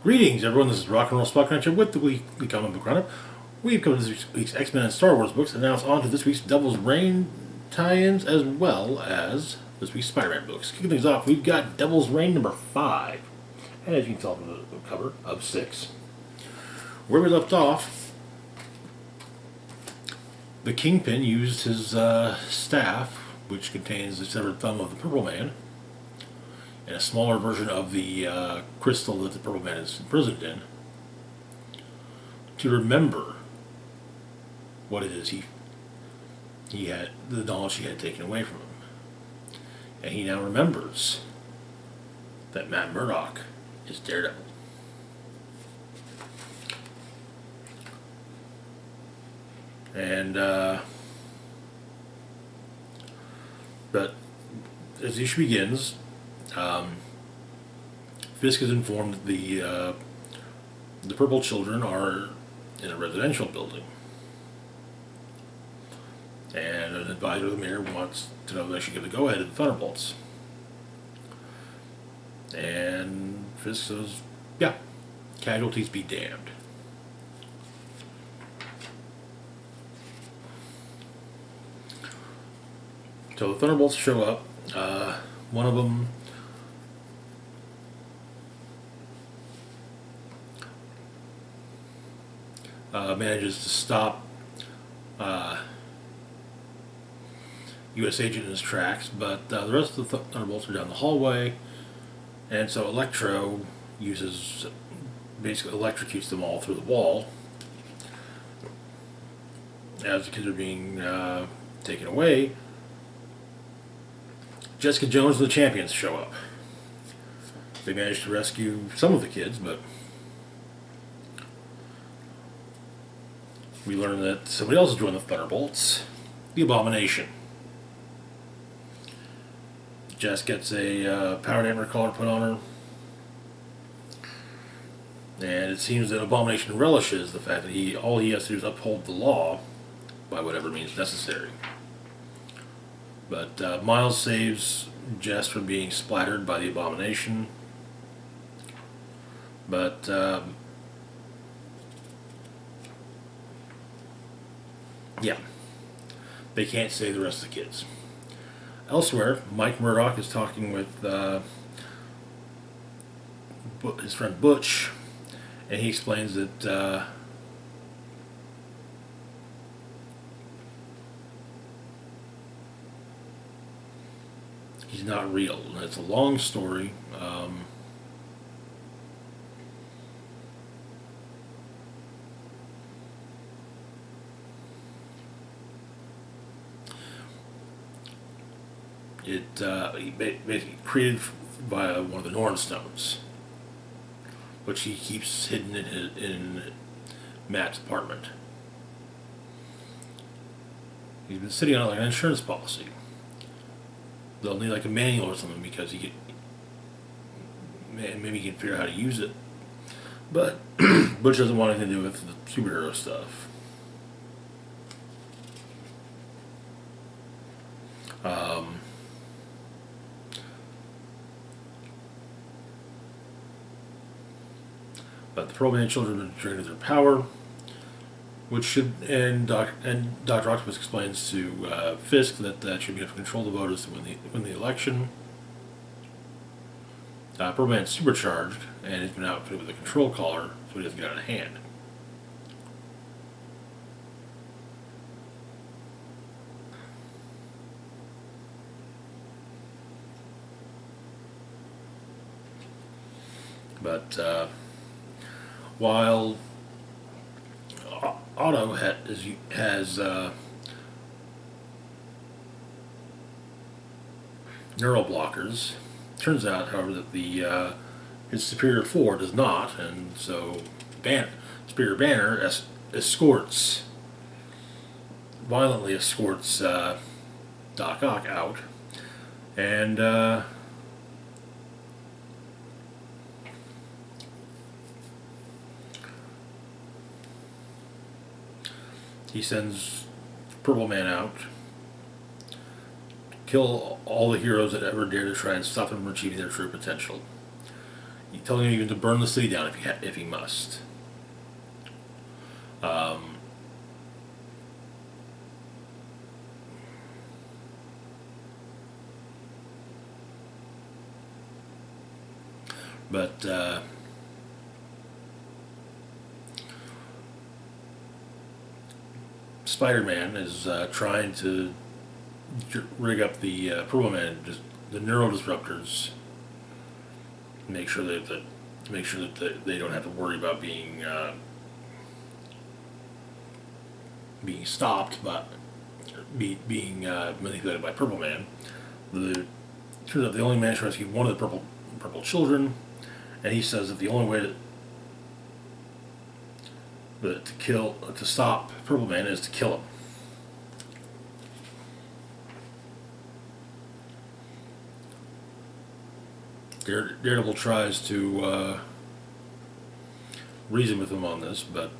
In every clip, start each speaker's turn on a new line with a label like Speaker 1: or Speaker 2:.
Speaker 1: Greetings, everyone. This is Rock and Roll Spot Connection with the weekly comic book roundup. We've covered this week's X-Men and Star Wars books, and now it's on to this week's Devil's Reign tie-ins, as well as this week's Spider-Man books. Kicking things off, we've got Devil's Reign number 5, and as you can tell from the cover of 6. Where we left off, the Kingpin used his staff, which contains the severed thumb of the Purple Man, and a smaller version of the crystal that the Purple Man is imprisoned in, to remember what it is he had, the knowledge he had taken away from him. And he now remembers that Matt Murdock is Daredevil. And but as the issue begins, Fisk is informed that the Purple Children are in a residential building, and an advisor of the mayor wants to know if they should give the go-ahead to the Thunderbolts. And Fisk says, "Yeah, casualties be damned." So the Thunderbolts show up. One of them manages to stop U.S. agent in his tracks, but the rest of the Thunderbolts are down the hallway, and so Electro basically electrocutes them all through the wall as the kids are being taken away. Jessica Jones and the Champions show up. They manage to rescue some of the kids, but we learn that somebody else has joined the Thunderbolts, the Abomination. Jess gets a power damper collar put on her, and it seems that Abomination relishes the fact that all he has to do is uphold the law by whatever means necessary. But Miles saves Jess from being splattered by the Abomination. But yeah, they can't save the rest of the kids. Elsewhere, Mike Murdock is talking with his friend Butch, and he explains that he's not real. It's a long story. He basically created via one of the Norn Stones, which he keeps hidden in Matt's apartment. He's been sitting on it like an insurance policy. They'll need like a manual or something because maybe he can figure out how to use it. But Butch doesn't want anything to do with the superhero stuff. But the Purple Man children have been drained of their power, which should, and Dr. Octopus explains to Fisk that should be enough to control the voters to win the election. Purple Man's supercharged, and he's been outfitted with a control collar, so he doesn't get out of hand. But while Otto has neural blockers, turns out, however, that his Superior 4 does not, and so Superior Banner violently escorts Doc Ock out, and he sends Purple Man out to kill all the heroes that ever dare to try and stop them from achieving their true potential. He's telling him even to burn the city down if he must. Um, but Spider-Man is trying to rig up the Purple Man, just the neurodisruptors, make sure that they don't have to worry about being stopped, but being manipulated by Purple Man. Turns out the only man to rescue one of the purple children, and he says that the only way to stop Purple Man is to kill him. Daredevil tries to reason with him on this, but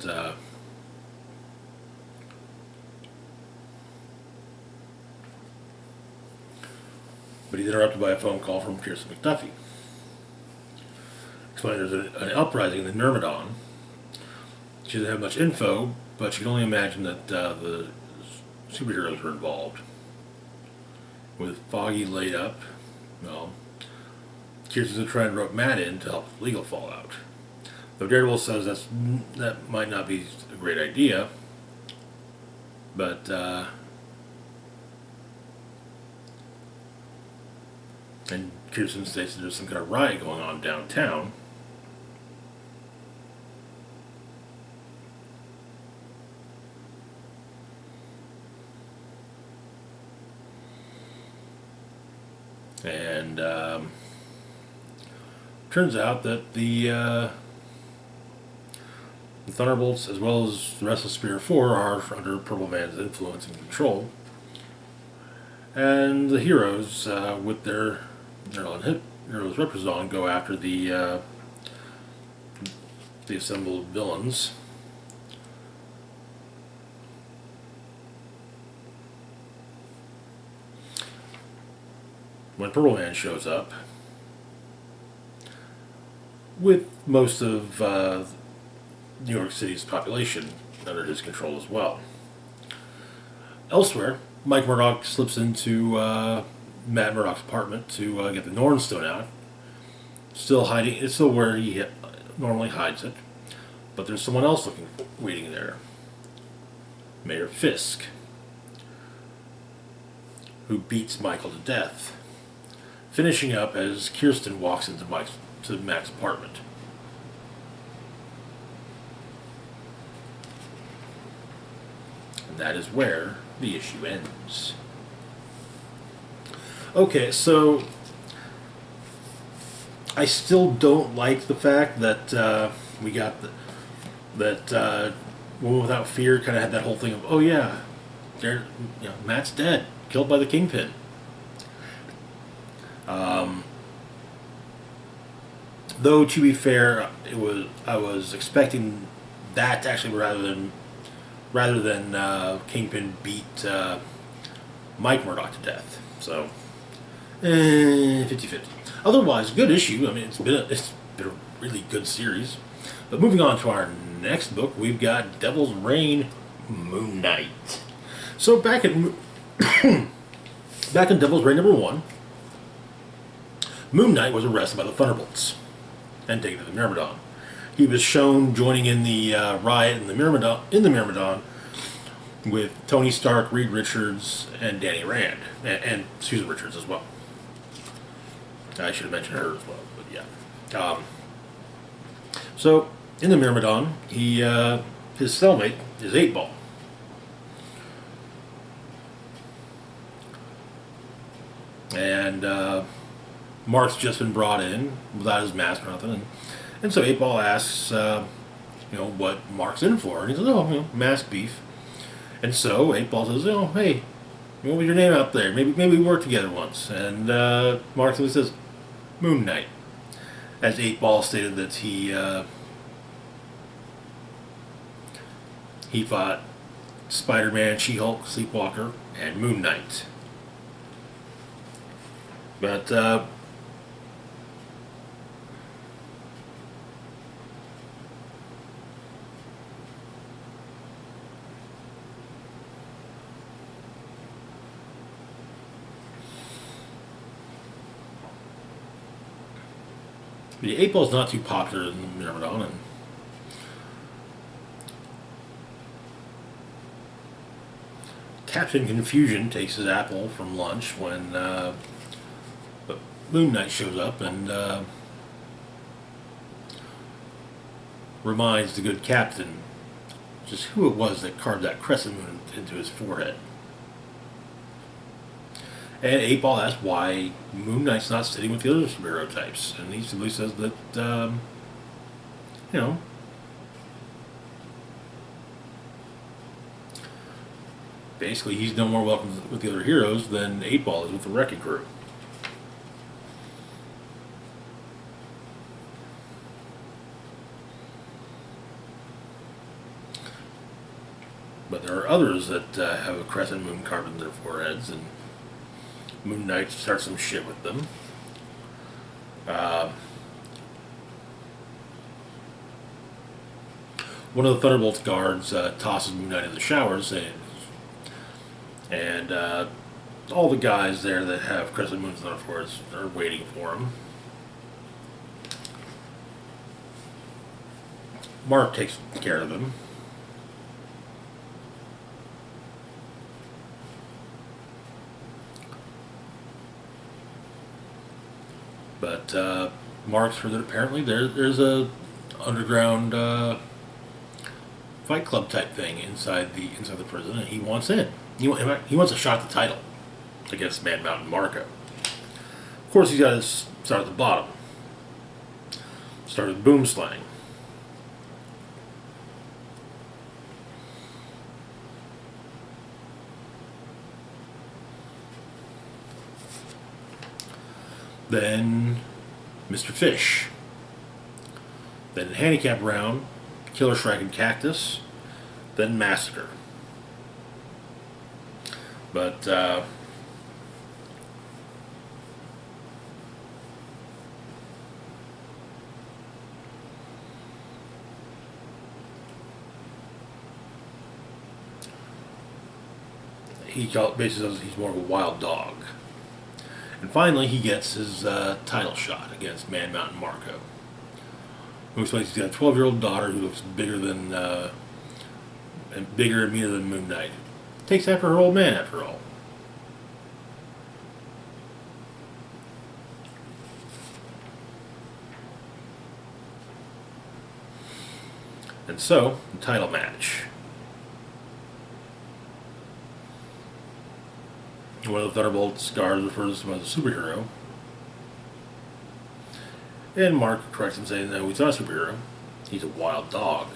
Speaker 1: he's interrupted by a phone call from Kirsten McDuffie. Explaining there's an uprising in the Myrmidon. She doesn't have much info, but she can only imagine that the superheroes were involved. With Foggy laid up, well, Kirsten's going to try and rope Matt in to help with legal fallout. Though Daredevil says that might not be a great idea, but and Kirsten states that there's some kind of riot going on downtown. And turns out that the Thunderbolts, as well as the rest of Superior 4, are under Purple Man's influence and control. And the heroes, with their heroes represent, go after the assembled villains. When Purple Man shows up, with most of New York City's population under his control as well. Elsewhere, Mike Murdock slips into Matt Murdock's apartment to get the Norn Stone out. Still hiding. It's still where he normally hides it, but there's someone else waiting there. Mayor Fisk, who beats Michael to death, finishing up as Kirsten walks into Matt's apartment. And that is where the issue ends. Okay, so I still don't like the fact that we got that Woman Without Fear kind of had that whole thing of, oh yeah, Matt's dead, killed by the Kingpin. Though to be fair, I was expecting that actually rather than Kingpin beat Mike Murdock to death. So 50-50. Otherwise, good issue. I mean, it's been a really good series. But moving on to our next book, we've got Devil's Reign, Moon Knight. So back in Devil's Reign #1, Moon Knight was arrested by the Thunderbolts and taken to the Myrmidon. He was shown joining in the riot in the Myrmidon with Tony Stark, Reed Richards, and Danny Rand, and Susan Richards as well. I should have mentioned her as well, but yeah. So in the Myrmidon, his cellmate is 8-Ball. And Mark's just been brought in without his mask or nothing, and so 8-Ball asks, what Mark's in for, and he says, mask beef. And so 8-Ball says, hey, what was your name out there? Maybe we worked together once. And Mark simply says, Moon Knight. As 8-Ball stated that he fought Spider-Man, She-Hulk, Sleepwalker, and Moon Knight. But The 8-Ball's not too popular in Ramadan, and Captain Confusion takes his apple from lunch when Moon Knight shows up and reminds the good captain just who it was that carved that crescent moon into his forehead. And 8-Ball asks why Moon Knight's not sitting with the other superhero types, and he simply says that, you know, basically he's no more welcome with the other heroes than 8-Ball is with the Wrecking Crew. But there are others that have a crescent moon carved in their foreheads, and Moon Knight starts some shit with them. One of the Thunderbolt's guards tosses Moon Knight in the showers, and all the guys there that have crescent moons on their foreheads are waiting for him. Mark takes care of him. But Mark's heard that apparently there's a underground fight club type thing inside the prison, and he wants in. He wants a shot at the title against Man Mountain Marco. Of course, he's got to start at the bottom. Start with Boomslang. Then Mr. Fish. Then Handicap Round, Killer Shrike and Cactus. Then Massacre. But he basically says he's more of a wild dog. And finally, he gets his title shot against Man Mountain Marco. Who explains he's got a 12-year-old daughter who looks bigger and meaner than Moon Knight. Takes after her old man, after all. And so, the title match. One of the Thunderbolt's guards refers to him as a superhero. And Mark corrects him, saying, no, he's not a superhero. He's a wild dog.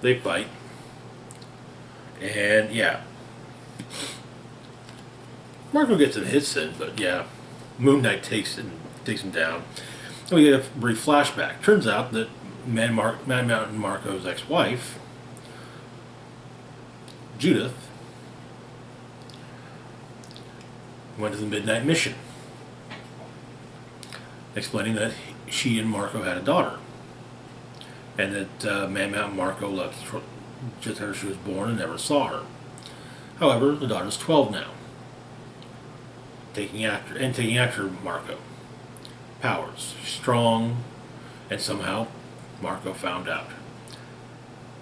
Speaker 1: They fight. And, yeah. Marco gets some hits in, but, yeah. Moon Knight takes him down. And we get a brief flashback. Turns out that Man Mountain Marco's ex-wife, Judith, went to the Midnight Mission, explaining that she and Marco had a daughter, and that Man Mountain Marco left just after she was born and never saw her. However, the daughter's 12 now, taking after Marco. Powers, strong, and somehow Marco found out,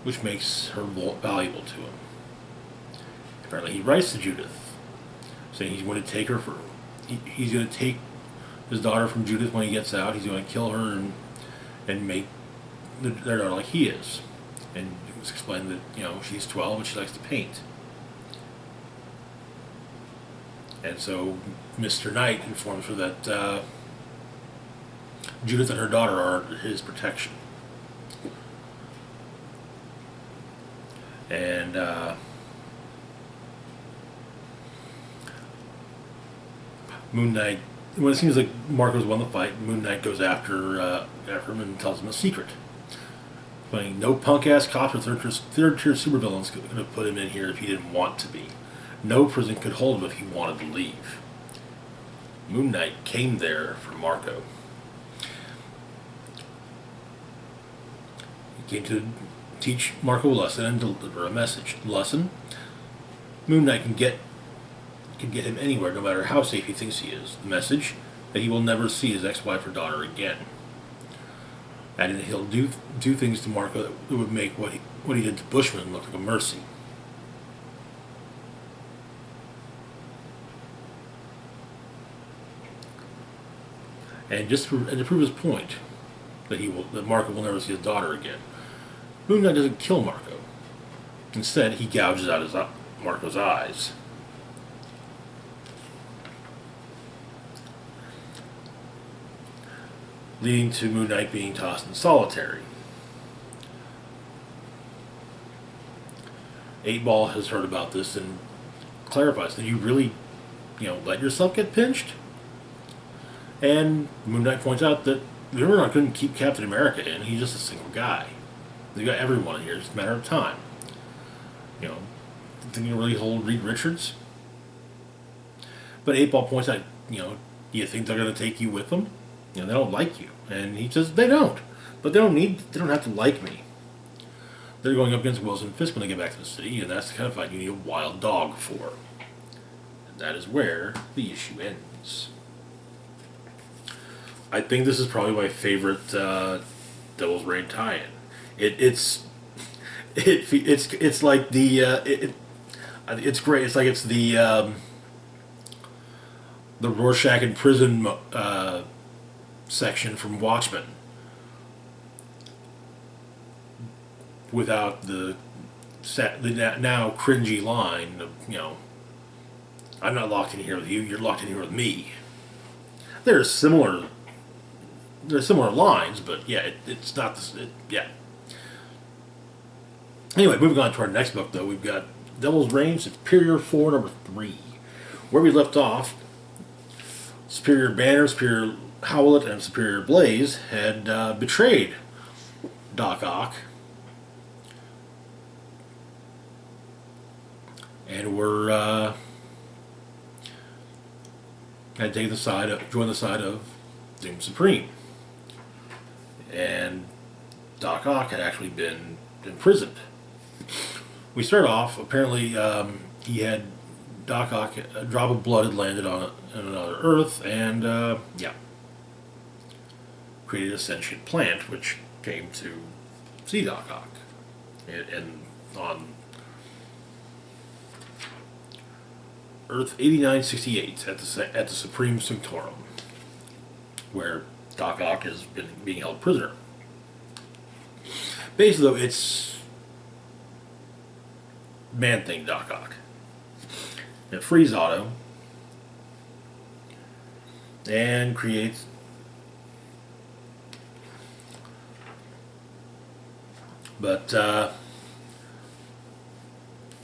Speaker 1: which makes her valuable to him. Apparently, he writes to Judith, saying he's going to take her he's going to take his daughter from Judith when he gets out. He's going to kill her and make their daughter like he is. And it was explained that she's 12 and she likes to paint. And so Mr. Knight informs her that Judith and her daughter are under his protection. And Moon Knight, when it seems like Marco's won the fight, Moon Knight goes after him and tells him a secret. Saying, no punk-ass cops or third-tier supervillains could have put him in here if he didn't want to be. No prison could hold him if he wanted to leave. Moon Knight came there for Marco. He came to teach Marco a lesson and deliver a message. The lesson: Moon Knight can get him anywhere, no matter how safe he thinks he is. The message: that he will never see his ex-wife or daughter again, and he'll do things to Marco that would make what he did to Bushman look like a mercy. And to prove his point that Marco will never see his daughter again, Moon Knight doesn't kill Marco. Instead, he gouges out Marco's eyes. Leading to Moon Knight being tossed in solitary. 8-Ball has heard about this and clarifies, did you really, let yourself get pinched? And Moon Knight points out that they're not going to keep Captain America in. He's just a single guy. They got everyone in here. It's just a matter of time. Think you really hold Reed Richards? But 8-Ball points out, you think they're going to take you with them? They don't like you. And he says they don't. But they don't have to like me. They're going up against Wilson Fisk when they get back to the city, and that's the kind of fight you need a wild dog for. And that is where the issue ends. I think this is probably my favorite Devil's Reign tie-in. It's like it's great. It's like it's the Rorschach in prison section from Watchmen, without the now cringy line of I'm not locked in here with you. You're locked in here with me. There's similar lines, but yeah, it's not this. Yeah. Anyway, moving on to our next book, though, we've got Devil's Reign Superior 4, number 3. Where we left off, Superior Banner, Superior Howlett, and Superior Blaze had betrayed Doc Ock and were had taken joined the side of Doom Supreme. And Doc Ock had actually been imprisoned. We start off, apparently he had Doc Ock, a drop of blood had landed on another Earth, and created a sentient plant which came to see Doc Ock. And on Earth 8968 at the Supreme Sanctorum, where Doc Ock has been being held prisoner. Basically, though, it's Man-Thing Doc Ock. It frees Otto and creates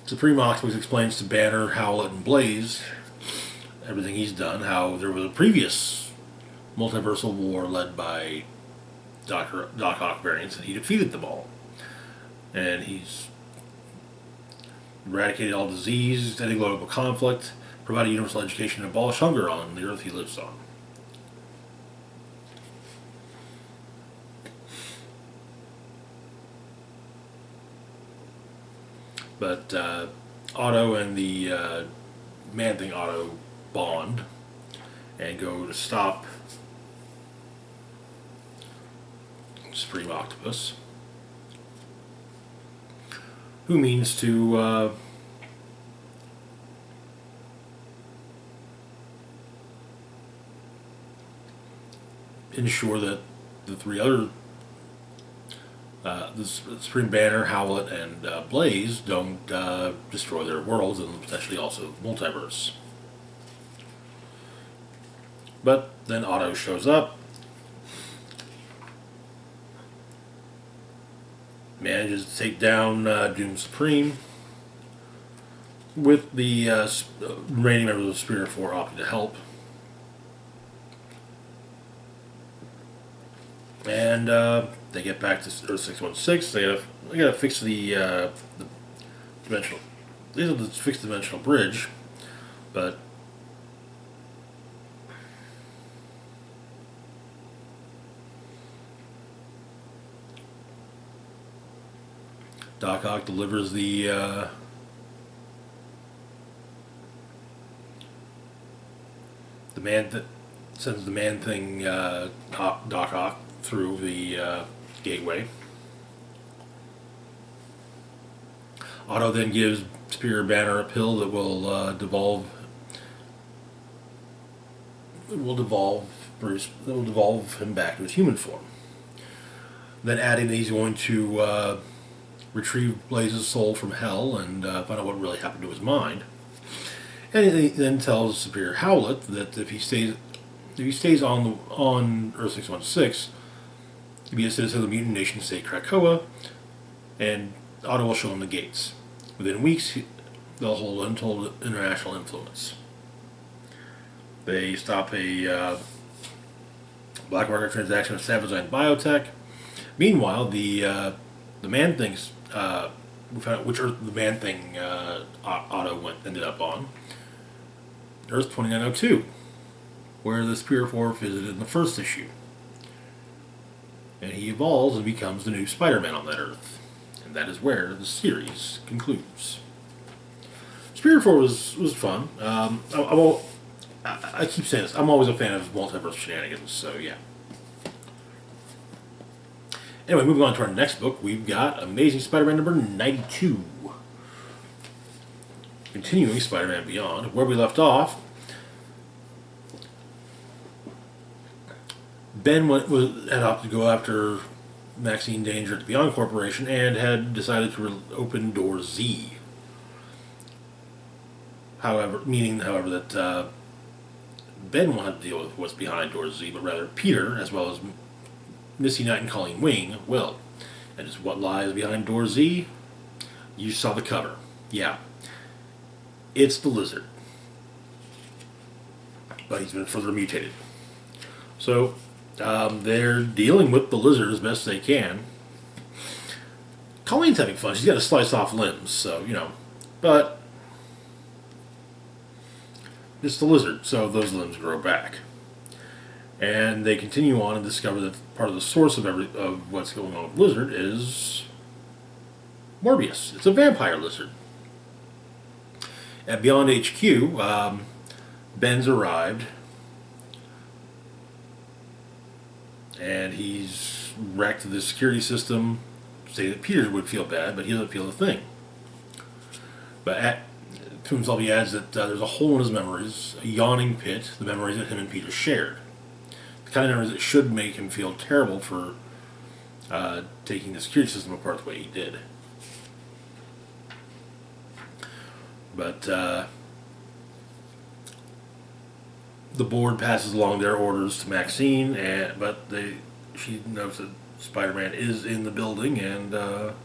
Speaker 1: Supreme Octopus explains to Banner, Howlett, and Blaze everything he's done, how there was a previous multiversal war led by Doc Ock variants, and he defeated them all. And he's eradicated all disease, ending global conflict, provided universal education, and abolished hunger on the Earth he lives on. But Otto and the Man-Thing Otto bond and go to stop Supreme Octopus, who means to ensure that the three other the Supreme Banner, Howlett, and Blaze don't destroy their worlds and potentially also the multiverse. But then Otto shows up, manages to take down Doom Supreme, with the remaining members of the Superior 4 opting to help. And they get back to Earth 616. They gotta fix the dimensional. They have to fix the dimensional bridge, but Doc Ock delivers the man that sends the Man Thing Doc Ock through the gateway. Otto then gives Superior Banner a pill that will devolve him back to his human form. Then adding that he's going to retrieve Blaze's soul from hell and find out what really happened to his mind. And he then tells Superior Howlett that if he stays on Earth 616, he'll be a citizen of the mutant nation state Krakoa, and Otto will show him the gates. Within weeks, they'll hold untold international influence. They stop a black market transaction with Savage Biotech. Meanwhile, the Man Thing's we found out which Earth the Man Thing Otto ended up on. Earth 2902, where the Superior Four visited in the first issue. And he evolves and becomes the new Spider-Man on that Earth. And that is where the series concludes. Superior Four was fun. I keep saying this, I'm always a fan of multiverse shenanigans, so yeah. Anyway, moving on to our next book, we've got Amazing Spider-Man number 92. Continuing Spider-Man Beyond, where we left off, Ben had opted to go after Maxine Danger at the Beyond Corporation and had decided to open Door Z. Meaning that Ben wanted to deal with what's behind Door Z, but rather Peter, as well as Misty Knight and Colleen Wing, will. And just what lies behind Door Z? You saw the cover. Yeah. It's the Lizard. But he's been further mutated. So, they're dealing with the Lizard as best they can. Colleen's having fun. She's got to slice off limbs, so, But it's the Lizard, so those limbs grow back. And they continue on and discover that part of the source of what's going on with Lizard is Morbius. It's a vampire lizard. At Beyond HQ, Ben's arrived, and he's wrecked the security system, saying that Peter would feel bad, but he doesn't feel a thing. But to himself he adds that there's a hole in his memories, a yawning pit, the memories that him and Peter shared. The kind of memories that should make him feel terrible for taking the security system apart the way he did. But the board passes along their orders to Maxine, but she knows that Spider-Man is in the building, and apparently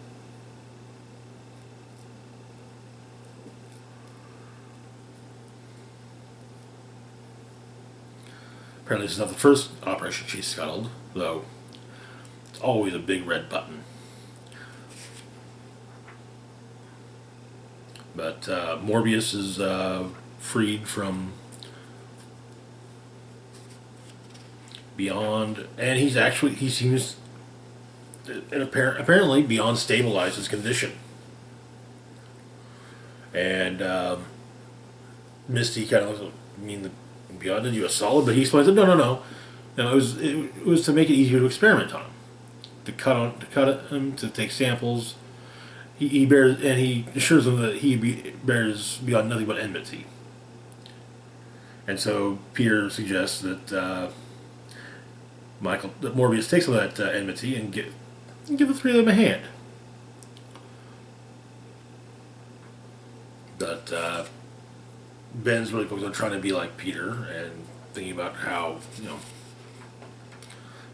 Speaker 1: this is not the first operation she's scuttled, though it's always a big red button. But Morbius is freed from Beyond, and he seems, apparently Beyond stabilized his condition. And Misty kind of looks, Beyond did you a solid, but he explains that no, it was to make it easier to experiment on him, to cut him, to take samples. He bears, and he assures them that he bears Beyond nothing but enmity. And so Peter suggests that Morbius takes some of that enmity and give the three of them a hand. But Ben's really focused on trying to be like Peter and thinking about how,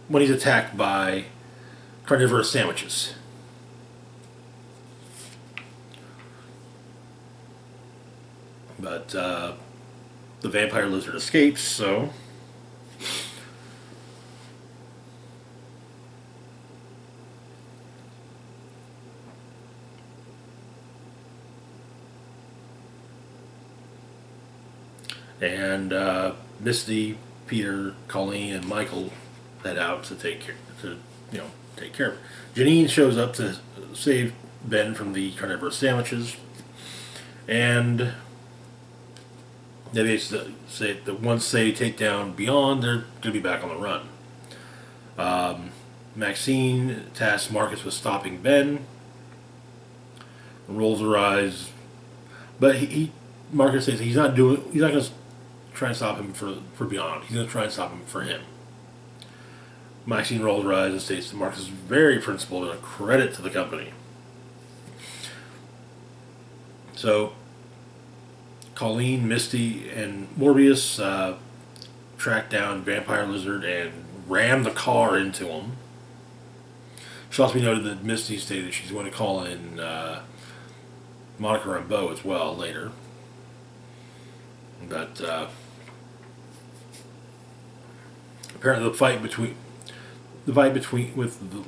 Speaker 1: when he's attacked by carnivorous sandwiches. But the vampire lizard escapes, so and Misty, Peter, Colleen, and Michael head out to take care of it. Janine shows up to save Ben from the carnivorous sandwiches, and they say that once they take down Beyond, they're going to be back on the run. Maxine tasks Marcus with stopping Ben, rolls her eyes, but Marcus says he's not going to try and stop him for Beyond. He's going to try and stop him for him. Maxine rolls her eyes and states that Marcus is very principled and a credit to the company. So, Colleen, Misty, and Morbius track down Vampire Lizard and ram the car into him. It should also be noted that Misty stated she's going to call in Monica Rambeau as well later. But apparently the fight with the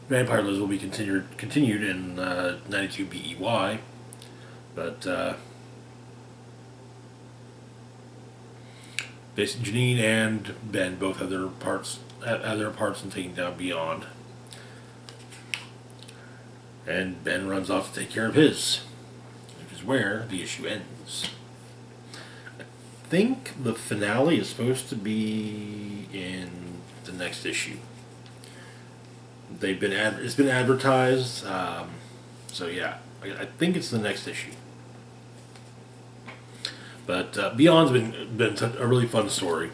Speaker 1: Vampire Lizard will be continued in 92 BEY. But basically, Janine and Ben both have their parts in taking down Beyond, and Ben runs off to take care of his, which is where the issue ends. I think the finale is supposed to be in the next issue. It's been advertised, so yeah, I think it's the next issue. But Beyond's been a really fun story.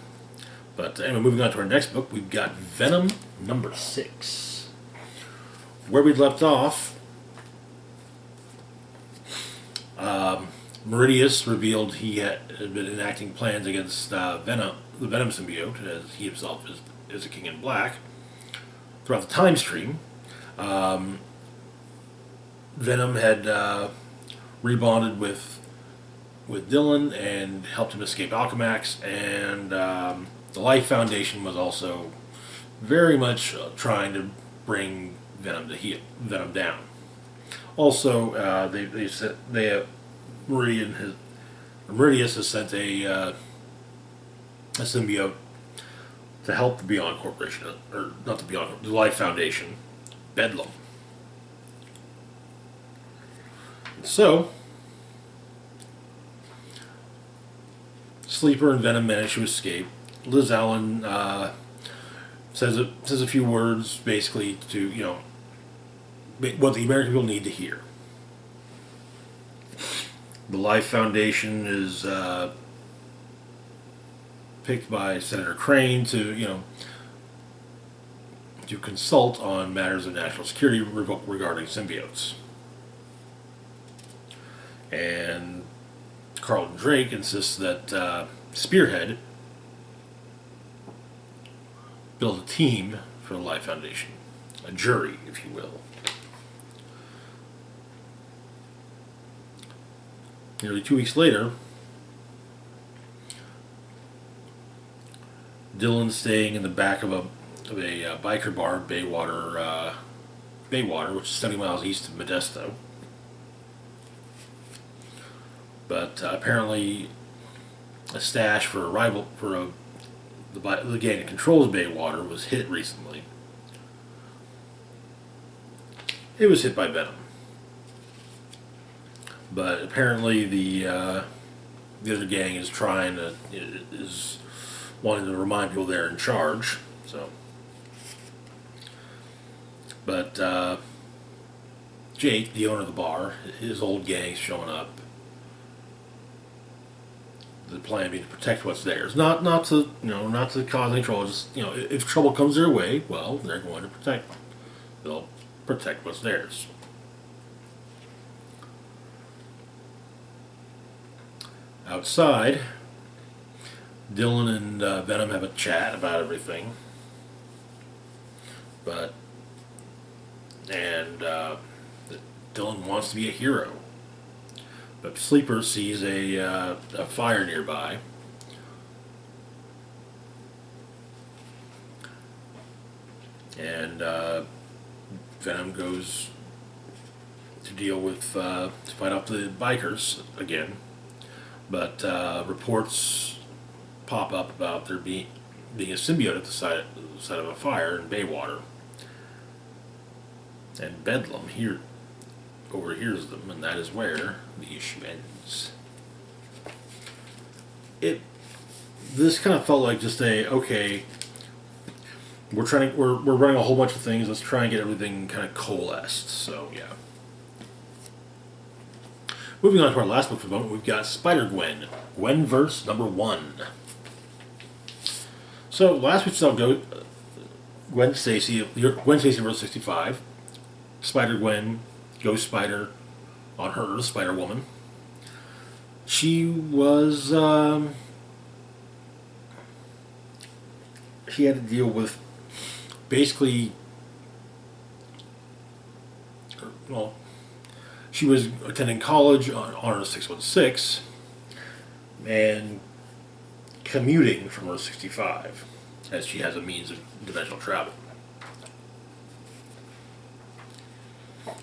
Speaker 1: But anyway, moving on to our next book, we've got Venom number 6. Where we left off, Meridius revealed he had been enacting plans against Venom, the Venom symbiote, as he himself is a King in Black. Throughout the time stream, Venom had rebonded with Dylan and helped him escape Alchemax, and the Life Foundation was also very much trying to bring Venom down. Also, Meridius has sent a symbiote to help the Beyond Corporation, or not the Beyond, the Life Foundation, Bedlam. So, Sleeper and Venom manage to escape. Liz Allen says a few words, basically to what the American people need to hear. The Life Foundation is picked by Senator Crane to consult on matters of national security regarding symbiotes. And Carlton Drake insists that Spearhead build a team for the Life Foundation, a jury, if you will. Nearly 2 weeks later, Dylan's staying in the back of a biker bar, Baywater, which is 70 miles east of Modesto. But apparently, a stash for the gang that controls Baywater was hit recently. It was hit by Venom, but apparently the other gang is wanting to remind people they're in charge. So, but Jake, the owner of the bar, his old gang's showing up. The plan being to protect what's theirs, not to cause any trouble. Just if trouble comes their way, well, they're going to protect them. They'll protect what's theirs. Outside, Dylan and Venom have a chat about everything, and Dylan wants to be a hero. But Sleeper sees a fire nearby. And Venom goes to deal with, to fight off the bikers again. But reports pop up about there being a symbiote at the side of a fire in Baywater. And Bedlam here overhears them, and that is where the issue ends. This kind of felt like just okay, we're running a whole bunch of things. Let's try and get everything kind of coalesced. So yeah. Moving on to our last book for the moment, we've got Spider-Gwen, Gwen-Verse #1. So last week saw Gwen Stacy versus 65. Spider-Gwen, Ghost Spider on her Earth, Spider-Woman. She was she had to deal with basically, well, she was attending college on Earth 616 and commuting from Earth 65, as she has a means of dimensional travel.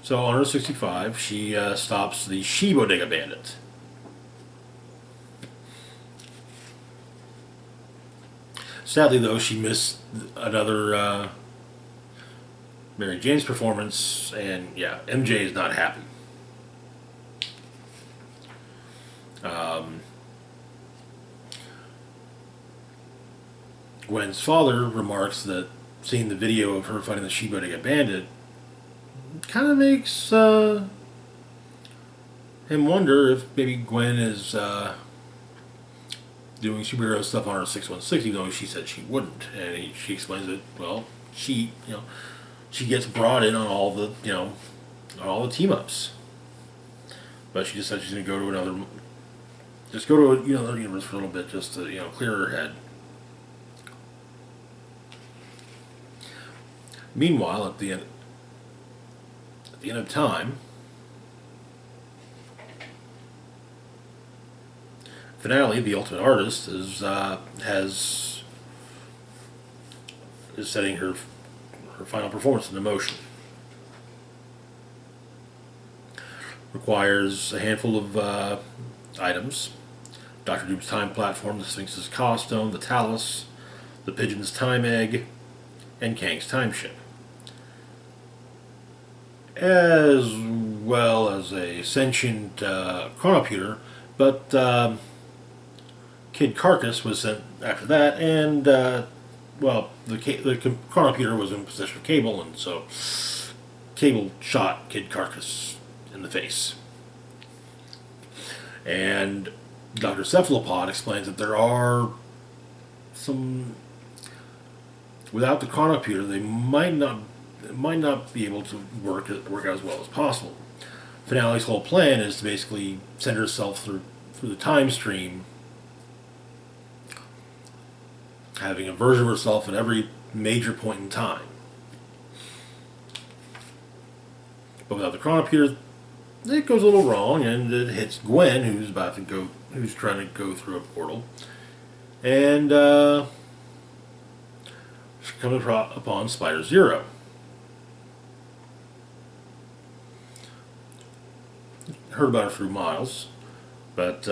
Speaker 1: So on Earth 65, she stops the She-Bodega Bandit. Sadly, though, she missed another Mary Jane's performance, and yeah, MJ is not happy. Gwen's father remarks that seeing the video of her fighting the She-Bodega Bandit kind of makes him wonder if maybe Gwen is doing superhero stuff on her 616, even though she said she wouldn't. And she explains that, well, she gets brought in on all the team ups, but she just said she's going to go to another universe for a little bit, just to clear her head. Meanwhile, at the end of time, Finale, the Ultimate Artist, is setting her final performance into motion. Requires a handful of items: Dr. Doom's time platform, the Sphinx's Cawstone, the Talus, the Pigeon's time egg, and Kang's time ship, as well as a sentient chronoputer, but Kid Carcass was sent after that, and the chronoputer was in possession of Cable, and so Cable shot Kid Carcass in the face. And Dr. Cephalopod explains that there are some, without the chronoputer, they might not be able to work out as well as possible. Finale's whole plan is to basically send herself through the time stream, having a version of herself at every major point in time. But without the chronoputer, it goes a little wrong, and it hits Gwen, who's trying to go through a portal, and she comes upon Spider-Zero. Heard about her through Miles, but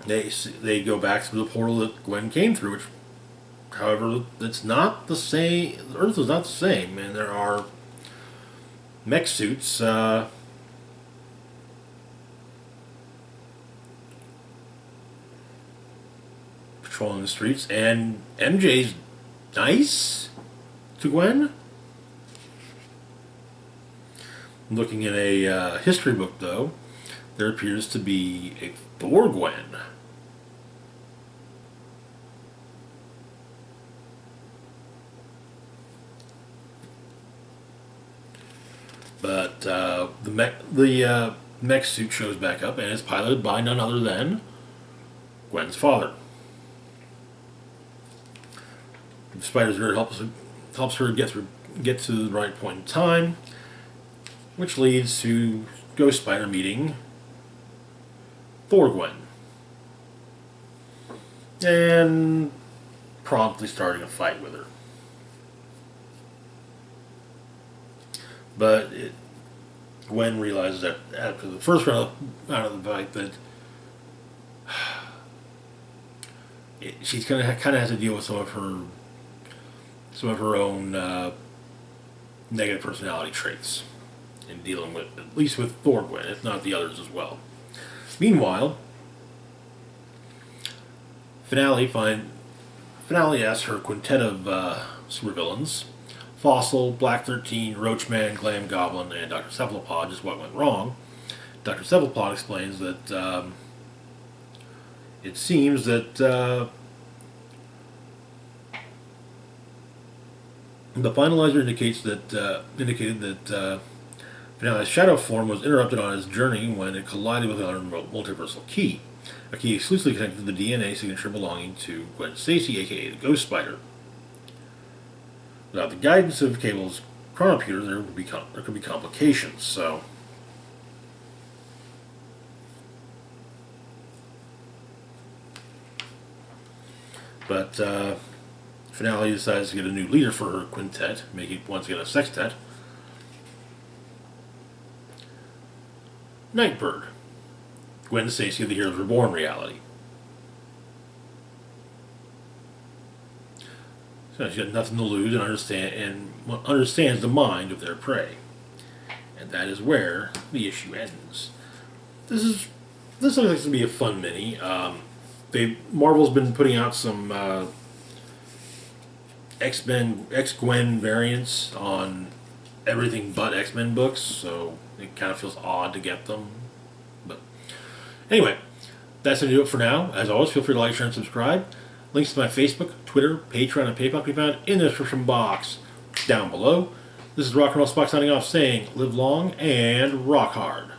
Speaker 1: they go back through the portal that Gwen came through, which, however, it's not the same. Earth is not the same, and there are mech suits patrolling the streets, and MJ's nice to Gwen. Looking in a history book, though, there appears to be a Thor Gwen. But the mech suit shows back up, and is piloted by none other than Gwen's father. Spider-Gwen helps her get to the right point in time, which leads to Ghost Spider meeting Thor Gwen and promptly starting a fight with her. But Gwen realizes that after the first round out of the fight that she's kind of has to deal with some of her own negative personality traits in dealing with, at least with Thor-Gwen, if not the others as well. Meanwhile, Finale asks her quintet of supervillains, Fossil, Black 13, Roachman, Glam Goblin, and Dr. Cephalopod, just what went wrong. Dr. Cephalopod explains that it seems that the finalizer indicated that Finale's shadow form was interrupted on its journey when it collided with another multiversal key. A key exclusively connected to the DNA signature belonging to Gwen Stacy, aka the Ghost Spider. Without the guidance of Cable's chronoputer, there could be complications, so... But Finale decides to get a new leader for her quintet, making it once again a sextet. Nightbird, Gwen Stacy of the Heroes Reborn reality. So she's got nothing to lose and understands the mind of their prey, and that is where the issue ends. This looks like to be a fun mini. Marvel's been putting out some X-Gwen variants on everything but X-Men books, so it kind of feels odd to get them. But anyway, that's going to do it for now. As always, feel free to like, share, and subscribe. Links to my Facebook, Twitter, Patreon, and PayPal can be found in the description box down below. This is Rock and Roll Spock signing off saying, live long and rock hard.